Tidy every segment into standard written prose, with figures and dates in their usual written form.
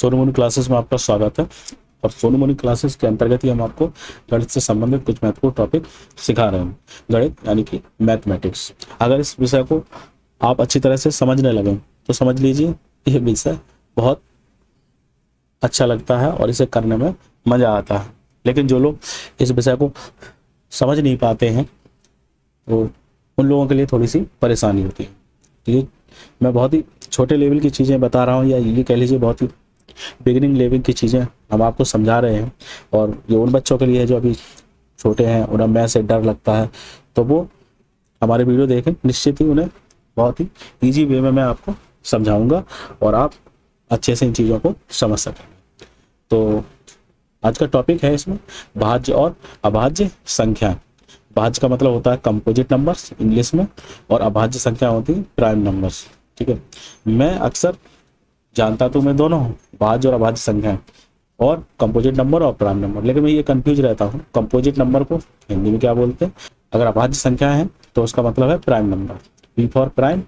Sonu Monu classes में आपका स्वागत है। और सोनू मोनू क्लासेस के अंतर्गत ही हम आपको गणित से संबंधित कुछ महत्वपूर्ण टॉपिक सिखा रहे हैं। गणित यानी कि मैथमेटिक्स। अगर इस विषय को आप अच्छी तरह से समझने लगें तो समझ लीजिए यह विषय बहुत अच्छा लगता है और इसे करने में मज़ा आता है। लेकिन जो लोग इस विषय को समझ नहीं पाते हैं तो उन लोगों के लिए थोड़ी सी परेशानी होती है। तो ये मैं बहुत ही छोटे लेवल की चीज़ें बता रहा हूँ, या ये कह लीजिए बहुत ही बिगिनिंग लेवल की चीज़ें हम आपको समझा रहे हैं। और ये उन बच्चों के लिए है जो अभी छोटे हैं, उन्हें मैथ से डर लगता है, तो वो हमारे वीडियो देखें, निश्चित ही उन्हें बहुत ही ईजी वे में मैं आपको समझाऊंगा और आप अच्छे से इन चीज़ों को समझ सकें। तो आज का टॉपिक है इसमें भाज्य और अभाज्य संख्या। भाज्य का मतलब होता है कंपोजिट नंबर्स इंग्लिश में, और अभाज्य संख्या होती है प्राइम नंबर्स। ठीक है, मैं अक्सर जानता तो मैं दोनों हूँ, भाज्य और अभाज्य संख्या और कंपोजिट नंबर और प्राइम नंबर, लेकिन मैं ये कंफ्यूज रहता हूँ कंपोजिट नंबर को हिंदी में क्या बोलते हैं। अगर अभाज्य संख्या है तो उसका मतलब है prime number, P for prime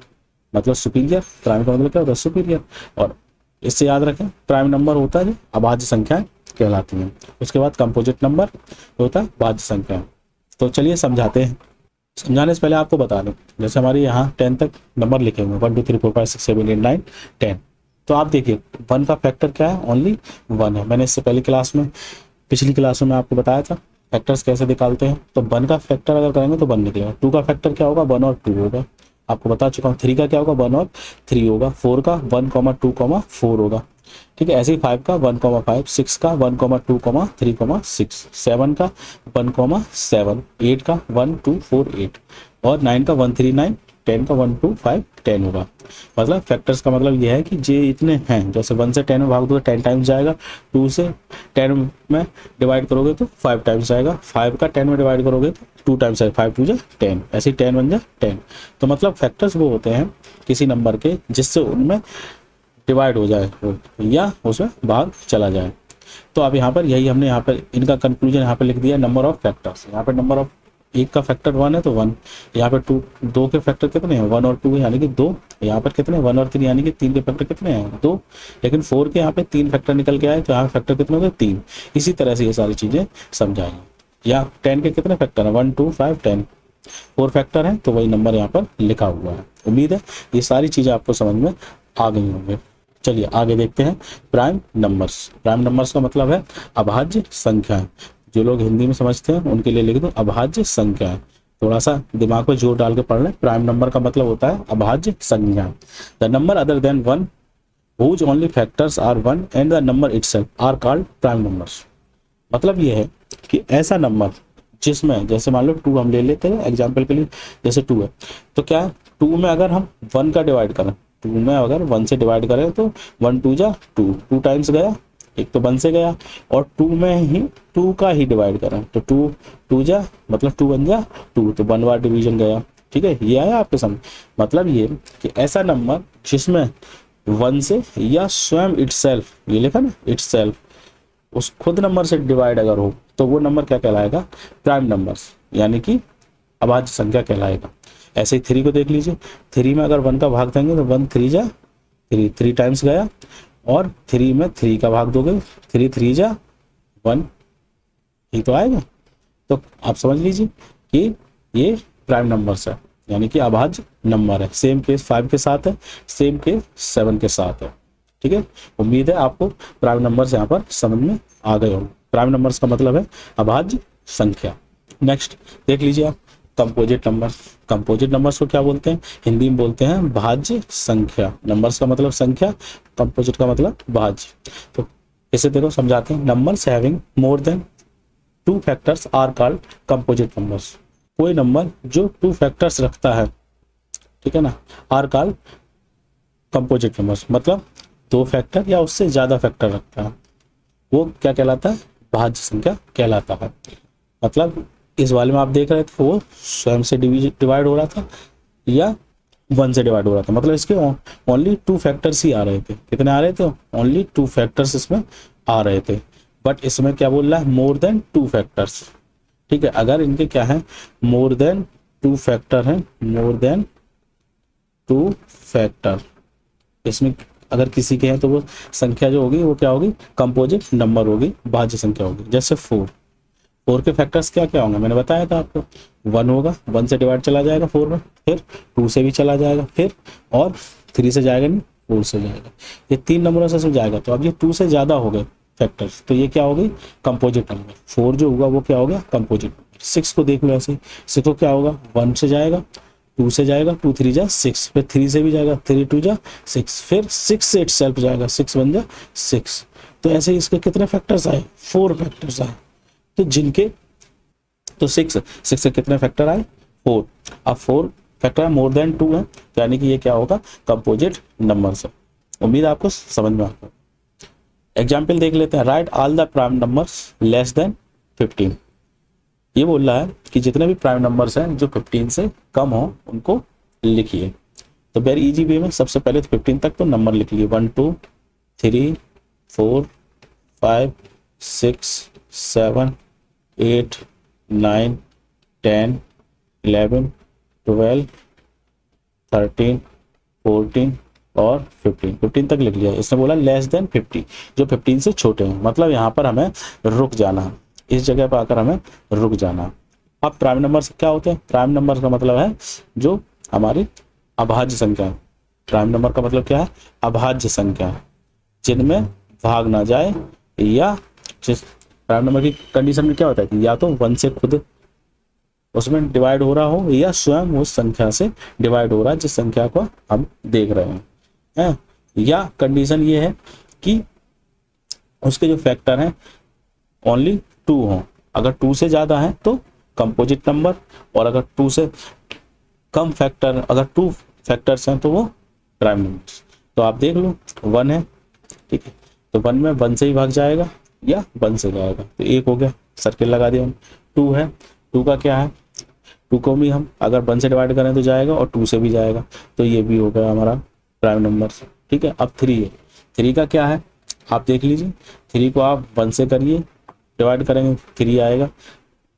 मतलब सुपीरियर, प्राइम का मतलब क्या होता है सुपीरियर। और इससे याद रखें प्राइम नंबर होता है जो अभाज्य संख्याएं कहलाती हैं। उसके बाद कंपोजिट नंबर होता है भाज्य संख्या। तो चलिए समझाते हैं। समझाने से पहले आपको बता दूं, जैसे हमारे यहाँ 10 तक नंबर लिखे हुए हैं 1 2 3 4 5 6 7 8 9 10। तो आप देखिए 1 का फैक्टर क्या है, ओनली 1 है। मैंने इससे पहली क्लास में, पिछली क्लास में आपको बताया था फैक्टर्स कैसे निकालते हैं। तो 1 का फैक्टर अगर करेंगे तो 1 निकलेगा। 2 का फैक्टर क्या होगा, 1 और 2 होगा, आपको बता चुका हूँ। 3 का क्या होगा, 1 और 3 होगा। 4 का 1, 2, 4 होगा। ठीक है, ऐसे ही 5 का 1, 5, 6 का 1, 2, 3, 6, 7 का 1, 7, 8 का 1, 2, 4, 8 और 9 का 1, 3, 9, 10 का 1, 2, 5, 10 होगा। मतलब फैक्टर्स का मतलब यह है कि ये इतने हैं, जैसे 1 से 10 में भाग दो तो 10 टाइम्स जाएगा, 2 से 10 में डिवाइड करोगे तो 5 टाइम्स जाएगा, 5 का 10 में डिवाइड करोगे तो 2 टाइम्स आएगा, 5 2 जा 10, ऐसे ही 10 1 जा 10। तो मतलब फैक्टर्स वो होते हैं किसी नंबर के जिससे उनमें डिवाइड हो जाए या उसमें भाग चला जाए। तो अब यहाँ पर यही हमने यहाँ पर इनका कंक्लूजन यहाँ पर लिख दिया, नंबर ऑफ फैक्टर्स। यहाँ पर नंबर ऑफ एक का फैक्टर 1 है तो 1, यहाँ पर 2, 2 के फैक्टर कितने हैं 1 और 2 यानी कि 2। यहाँ पर कितने 1 और 3 यानी कि 3 के फैक्टर कितने हैं 2। लेकिन 4 के यहाँ पे 3 फैक्टर निकल के आए तो यहाँ फैक्टर कितने हो गए 3। इसी तरह से ये सारी चीज़ें समझाएंगे। या 10 के कितने फैक्टर हैं 1 2 5 10, 4 फैक्टर हैं तो वही नंबर यहाँ पर लिखा हुआ है। उम्मीद है ये सारी चीज़ें आपको समझ में आ गई होंगे। चलिए आगे देखते हैं प्राइम नंबर्स। प्राइम नंबर्स का मतलब है अभाज्य संख्या। जो लोग हिंदी में समझते हैं उनके लिए लिख दो अभाज्य संख्या। थोड़ा सा दिमाग पे जोर डाल के पढ़ लें। प्राइम नंबर का मतलब होता है अभाज्य संख्या। The number other than 1 whose only factors are 1 and the number itself are called prime numbers। मतलब ये है कि ऐसा नंबर जिसमें, जैसे मान लो 2 हम ले लेते हैं एग्जाम्पल के लिए, जैसे 2 है तो क्या है 2 में अगर हम 1 का डिवाइड करें, 2 में अगर 1 से डिवाइड करें तो 1 2 जा 2, 2 टाइम्स गया, एक तो 1 से गया, और 2 में ही 2 का ही डिवाइड करें तो 2 2 जा मतलब 2 1 जा 2, तो 1 बार डिवीजन गया। ठीक है, ये आया आपके समझ। मतलब ये कि ऐसा नंबर जिसमें 1 से या स्वयं इटसेल्फ, ये लिखा ना इटसेल्फ, उस खुद नंबर से डिवाइड अगर हो तो वो नंबर क्या कहलाएगा प्राइम नंबर्स, यानी कि अभाज्य संख्या कहलाएगा। ऐसे ही 3 को देख लीजिए, 3 में अगर 1 का भाग देंगे तो 1 3 जा 3, 3 टाइम्स गया, और 3 में 3 का भाग दोगे 3 3 जा 1, ही तो आएगा। तो आप समझ लीजिए कि ये प्राइम नंबर्स है, यानी कि अभाज्य नंबर है। सेम केस 5 के साथ है, सेम केस 7 के साथ है। ठीक है, उम्मीद है आपको प्राइम नंबर्स यहाँ पर समझ में आ गए होंगे। प्राइम नंबर्स का मतलब है अभाज्य संख्या। नेक्स्ट देख लीजिए आप कंपोजिट नंबर्स। कंपोजिट नंबर्स को क्या बोलते हैं, हिंदी में बोलते हैं भाज्य संख्या। नंबर्स का मतलब संख्या, कंपोजिट का मतलब भाज्य। तो इसे देखो समझाते हैं। Numbers having more than 2 factors are called composite numbers. कोई नंबर जो 2 फैक्टर्स रखता है, ठीक है ना, आर कॉल्ड कंपोजिट नंबर्स। मतलब 2 फैक्टर या उससे ज्यादा फैक्टर रखता है, वो क्या कहलाता है भाज्य संख्या कहलाता है। मतलब इस वाले में आप देख रहे थे वो स्वयं से डिवाइड हो रहा था या 1 से डिवाइड हो रहा था, मतलब इसके ओनली 2 फैक्टर्स ही आ रहे थे। कितने आ रहे थे, ओनली 2 फैक्टर्स इसमें आ रहे थे। बट इसमें क्या बोल रहा है मोर देन 2 फैक्टर्स। ठीक है, अगर इनके क्या है मोर देन 2 फैक्टर है, मोर देन 2 फैक्टर, इसमें अगर किसी के हैं तो वो संख्या जो होगी वो क्या होगी, कंपोजिट नंबर होगी, भाज्य संख्या होगी। जैसे 4, 4 के फैक्टर्स क्या क्या होंगे, मैंने बताया था आपको। 1 होगा, 1 से डिवाइड चला जाएगा 4 में, फिर 2 से भी चला जाएगा, फिर और 3 से जाएगा नहीं, 4 से जाएगा, ये 3 नंबरों से जाएगा। तो अब ये 2 से ज़्यादा हो गए फैक्टर्स, तो ये क्या होगी, कंपोजिट नंबर। 4 जो होगा वो क्या हो गया, कंपोजिट नंबर। 6 को देख लो ऐसे, 6 को क्या होगा, 1 से जाएगा, 2 से जाएगा, 2 3 जा 6, फिर 3 से भी जाएगा, 3 2 जा 6, फिर 6 से इटसेल्फ जाएगा, 6 1 जा 6। तो ऐसे ही इसके कितने फैक्टर्स आए, 4 फैक्टर्स आए। तो जिनके तो 6 से कितने फैक्टर आए, 4। अब 4 फैक्टर मोर देन 2 है, यानी कि ये क्या होगा, कंपोजिट नंबर से। उम्मीद है आपको समझ में आता है। एग्जाम्पल देख लेते हैं। Right all the prime numbers less than 15। ये बोल रहा है कि जितने भी प्राइम नंबर्स हैं जो 15 से कम हो उनको लिखिए। तो वेरी इजी वे में सबसे पहले तो 15 तक तो नंबर लिख लीजिए, 1 2 3 4 5 6 7 8 9 10 11 12 13 14 और 15 तक लिख लिया। इसने बोला लेस देन 50, जो 15 से छोटे हैं, मतलब यहाँ पर हमें रुक जाना है, इस जगह पर आकर हमें रुक जाना है। अब प्राइम नंबर क्या होते हैं, प्राइम नंबर का मतलब है जो हमारी अभाज्य संख्या है। प्राइम नंबर का मतलब क्या है, अभाज्य संख्या है, जिनमें भाग ना जाए, या जिस प्राइम नंबर की कंडीशन में क्या होता है कि या तो 1 से खुद उसमें डिवाइड हो रहा हो, या स्वयं उस संख्या से डिवाइड हो रहा है जिस संख्या को हम देख रहे हैं। या कंडीशन ये है कि उसके जो फैक्टर हैं ओनली 2 हों। अगर 2 से ज़्यादा है तो कंपोजिट नंबर, और अगर 2 से कम फैक्टर, अगर 2 फैक्टर्स हैं तो वो प्राइम नंबर। तो आप देख लो 1 है, ठीक है, तो 1 में 1 से ही भाग जाएगा या 1 से जाएगा, तो 1 हो गया, सर्किल लगा दिया हम। 2 है, 2 का क्या है, 2 को भी हम अगर 1 से डिवाइड करें तो जाएगा, और 2 से भी जाएगा, तो ये भी हो गया हमारा प्राइम नंबर, ठीक है। अब 3 है, 3 का क्या है, आप देख लीजिए, 3 को आप 1 से करिए, डिवाइड करेंगे 3 आएगा,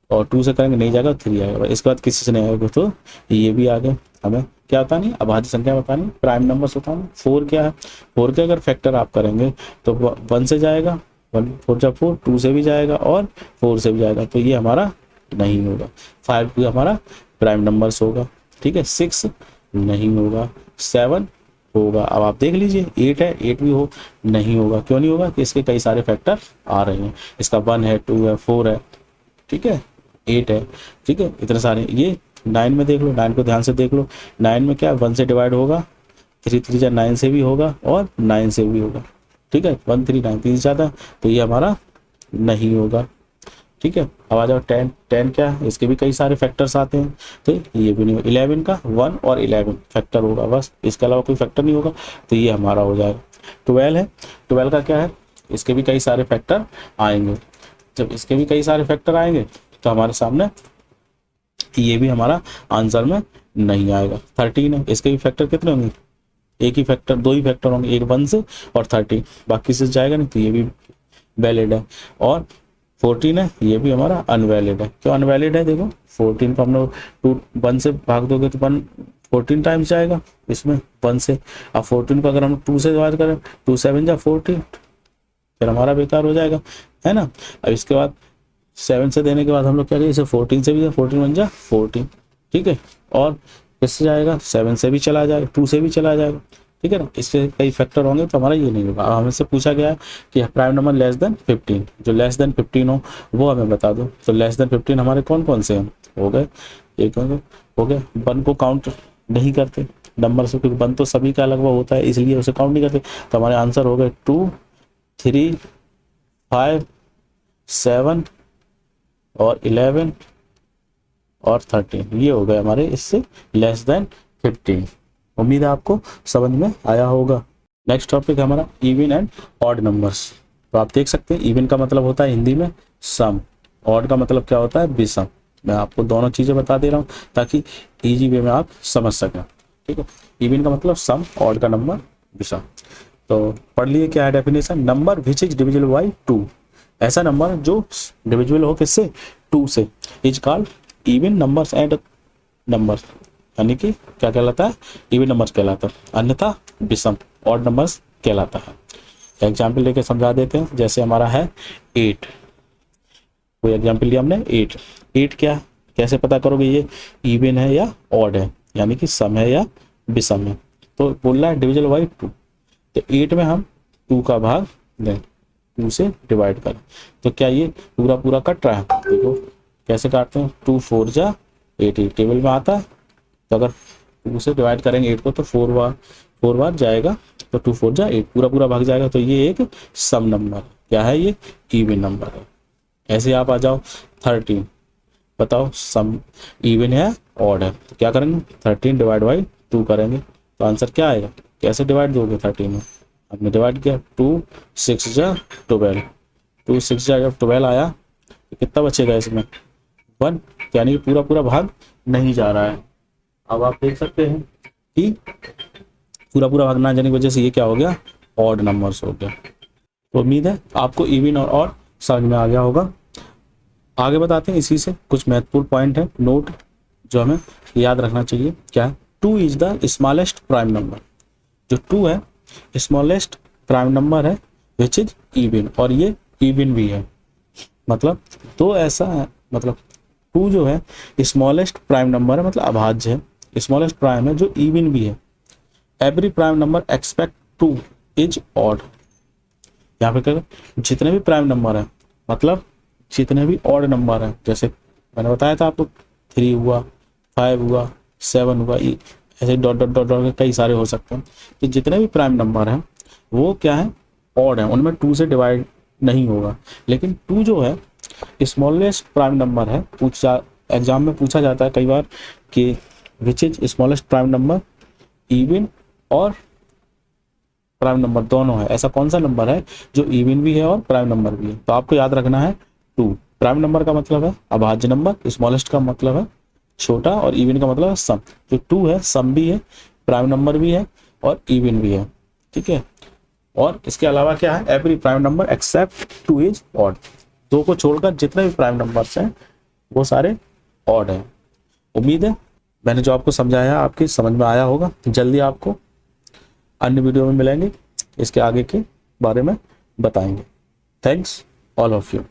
और 2 से करेंगे नहीं जाएगा, 3 आएगा। इसके बाद किसी से नहीं आएगा तो ये भी आ गया। हमें क्या बतानी, अभाज्य संख्या बतानी, प्राइम नंबर बताना। 4 क्या है, 4 के अगर फैक्टर आप करेंगे तो 1 से जाएगा, 1 4 जा 4, 2 से भी जाएगा और 4 से भी जाएगा, तो ये हमारा नहीं होगा। 5 भी हमारा प्राइम नंबर्स होगा, ठीक है। 6 नहीं होगा, 7 होगा। अब आप देख लीजिए 8 है, 8 भी हो नहीं होगा। क्यों नहीं होगा, कि इसके कई सारे फैक्टर आ रहे हैं। इसका 1 है, 2 है, 4 है, ठीक है, 8 है, ठीक है, इतने सारे। ये 9 में देख लो, 9 को ध्यान से देख लो, 9 में क्या 1 से डिवाइड होगा, 3 3 जा 9 से भी होगा, और 9 से भी होगा, ठीक है, 1 3 9 3 ज़्यादा, तो ये हमारा नहीं होगा, ठीक है। अब आ जाओ 10, 10 क्या है, इसके भी कई सारे फैक्टर्स आते हैं, तो ये भी नहीं होगा। 11 का 1 और 11 फैक्टर होगा, बस इसके अलावा कोई फैक्टर नहीं होगा, तो ये हमारा हो जाएगा। 12 है, 12 का क्या है, इसके भी कई सारे फैक्टर आएंगे। जब इसके भी कई सारे फैक्टर आएंगे तो हमारे सामने ये भी हमारा आंसर में नहीं आएगा। 13 है, इसके भी फैक्टर कितने होंगे, एक ही फैक्टर, 2 ही फैक्टर होंगे, एक 1 से और 13, बाकी से जाएगा नहीं, तो ये भी वैलिड है। और 14 है, ये भी हमारा अनवैलिड है। क्यों अनवैलिड है, देखो 14 को हम लोग 1 से भाग दोगे तो 1 14 टाइम्स जाएगा इसमें 1 से। अब 14 को अगर हम 2 से डिवाइड करें, 2 7 जा 14, फिर हमारा बेकार हो जाएगा, है ना। अब इसके बाद 7 से देने के बाद हम लोग क्या करें, इसे 14 से भी जाए, 14 1 जा 14, ठीक है, और किससे जाएगा, 7 से भी चला जाएगा, 2 से भी चला जाएगा, ठीक है ना। इसके कई फैक्टर होंगे तो हमारा ये नहीं होगा। अब हमसे पूछा गया है कि प्राइम नंबर लेस देन 15, जो लेस देन 15 हो वो हमें बता दो। तो लेस देन 15 हमारे कौन कौन से हैं, हो गए, एक हो गए। 1 को काउंट नहीं करते नंबर से, क्योंकि 1 तो सभी का अलग होता है, इसलिए उसे काउंट नहीं करते। तो हमारे आंसर हो गए 2 3 5 7 और 11 और 13, ये हो गए हमारे इससे लेस देन 15। उम्मीद है आपको समझ में आया होगा। नेक्स्ट टॉपिक हमारा इवन एंड ऑड नंबर्स। तो आप देख सकते हैं इवन का मतलब होता है हिंदी में सम, ऑड का मतलब क्या होता है विषम। मैं आपको दोनों चीज़ें बता दे रहा हूँ ताकि इजी वे में आप समझ सकें, ठीक है। इवन का मतलब सम, ऑड का नंबर विषम। तो पढ़ लिए क्या है definition, number which is divisible by 2, ऐसा नंबर जो डिविजिबल हो किससे, 2 से, is called even numbers and numbers, यानी कि क्या कहलाता है, इवन नंबर्स कहलाता है, अन्यथा विषम, ऑड नंबर्स कहलाता है। एग्जाम्पल लेके समझा देते हैं, जैसे हमारा है 8, कोई एग्जाम्पल लिया हमने 8। 8 क्या, कैसे पता करोगे ये इवन है या ऑड है, यानी कि सम है या विषम है। तो बोल रहा है डिविजल बाई 2, तो 8 में हम 2 का भाग दें, 2 से डिवाइड करें, तो क्या ये पूरा पूरा कट रहा है। देखो कैसे काटते हैं, 2 4 जा 8, टेबल में आता है। तो अगर 2 से डिवाइड करेंगे 8 को तो 4 बार जाएगा, तो 2 4 जा 8, पूरा पूरा भाग जाएगा। तो ये एक सम नंबर क्या है, ये इवन नंबर है। ऐसे आप आ जाओ 13, बताओ सम इवन है ऑड है, तो क्या करेंगे 13 डिवाइड बाई 2 करेंगे, तो आंसर क्या आएगा। कैसे डिवाइड दोगे 13 में, आपने डिवाइड किया 2 6 जा 12, 2 6 जा जब 12 आया तो कितना बचेगा इसमें 1, यानी कि पूरा पूरा भाग नहीं जा रहा है। अब आप देख सकते हैं कि पूरा पूरा भाग ना जाने की वजह से ये क्या हो गया, ऑड नंबर्स हो गया। तो उम्मीद है आपको इवन और ऑड समझ में आ गया होगा। आगे बताते हैं, इसी से कुछ महत्वपूर्ण पॉइंट है नोट जो हमें याद रखना चाहिए। क्या है, 2 is the smallest prime number. जो 2 है स्मॉलेस्ट प्राइम नंबर है विच इज इवन, और ये इवन भी है। मतलब तो ऐसा है, मतलब 2 जो है स्मॉलेस्ट प्राइम नंबर है, मतलब अभाज्य है, स्मॉलेस्ट प्राइम है जो इवन भी है। Every prime number expect 2 is odd. यहाँ पे क्या, जितने भी प्राइम नंबर है, मतलब जितने भी ऑड नंबर है, जैसे मैंने बताया था आपको 3 हुआ, 5 हुआ, 7 हुआ, ऐसे डॉट डॉट डॉट डॉट कई सारे हो सकते हैं। तो जितने भी प्राइम नंबर हैं वो क्या है, ऑड है, उनमें 2 से डिवाइड नहीं होगा। लेकिन 2 जो है स्मॉलेस्ट प्राइम नंबर है। एग्जाम में पूछा जाता है कई बार कि which is smallest prime number, even और प्राइम नंबर दोनों है, ऐसा कौन सा नंबर है जो इवन भी है और प्राइम नंबर भी है। तो आपको याद रखना है 2 प्राइम नंबर का मतलब है अभाज्य नंबर, स्मॉलेस्ट का मतलब है छोटा, और इवन का मतलब है सम। जो 2 है सम भी है, प्राइम नंबर भी है और इवन भी है, ठीक है। और इसके अलावा क्या है, every prime number except 2 is odd. 2 को छोड़कर जितने भी प्राइम नंबर्स हैं वो सारे ऑड हैं। उम्मीद है मैंने जो आपको समझाया आपकी समझ में आया होगा। जल्दी आपको अन्य वीडियो में मिलेंगे, इसके आगे के बारे में बताएंगे। Thanks all of you.